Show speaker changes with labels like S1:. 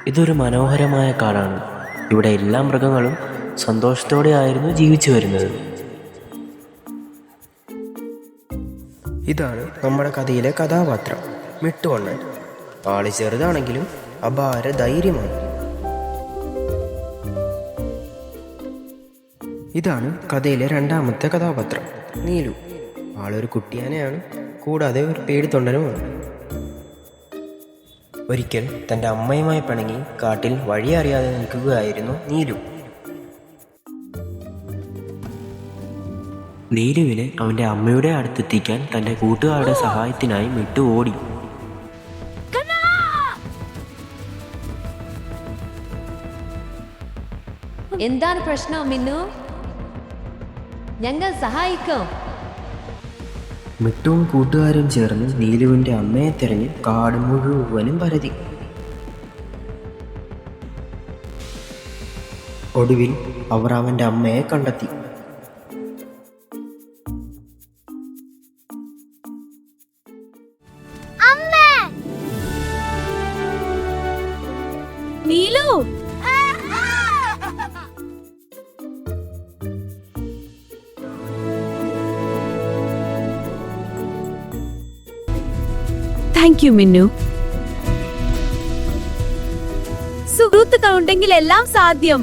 S1: ഇതൊരു മനോഹരമായ കാടാണ്. ഇവിടെ എല്ലാ മൃഗങ്ങളും സന്തോഷത്തോടെ ആയിരുന്നു ജീവിച്ചു വരുന്നത്.
S2: ഇതാണ് നമ്മുടെ കഥയിലെ കഥാപാത്രം മിട്ടുവണ്ണൻ. ആള് ചെറുതാണെങ്കിലും അപാര ധൈര്യമാണ്. ഇതാണ് കഥയിലെ രണ്ടാമത്തെ കഥാപാത്രം നീലു. ആളൊരു കുട്ടിയാനയാണ്, കൂടാതെ ഒരു പേടിത്തൊണ്ടനുമാണ്. ഒരിക്കൽ തൻ്റെ അമ്മയുമായി പിണങ്ങി കാട്ടിൽ വഴി അറിയാതെ നിൽക്കുകയായിരുന്നു നീലു.
S1: നീലുവിനെ അവൻ്റെ അമ്മയുടെ അടുത്തെത്തിക്കാൻ തൻ്റെ കൂട്ടുകാരുടെ സഹായത്തിനായി മിട്ടു ഓടി.
S3: എന്താണ് പ്രശ്നം മിന്നു? ഞങ്ങൾ സഹായിക്കും.
S1: മിട്ടുവും കൂട്ടുകാരും ചേർന്ന് നീലുവിൻ്റെ അമ്മയെ തിരഞ്ഞ് കാട് മുഴുവനും പരതി. ഒടുവിൽ അവർ അവൻ്റെ അമ്മയെ കണ്ടെത്തി.
S3: നീലു,
S4: താങ്ക് യു മിന്നു. സുഹൃത്തുക്കളുണ്ടെങ്കിൽ എല്ലാം സാധ്യം.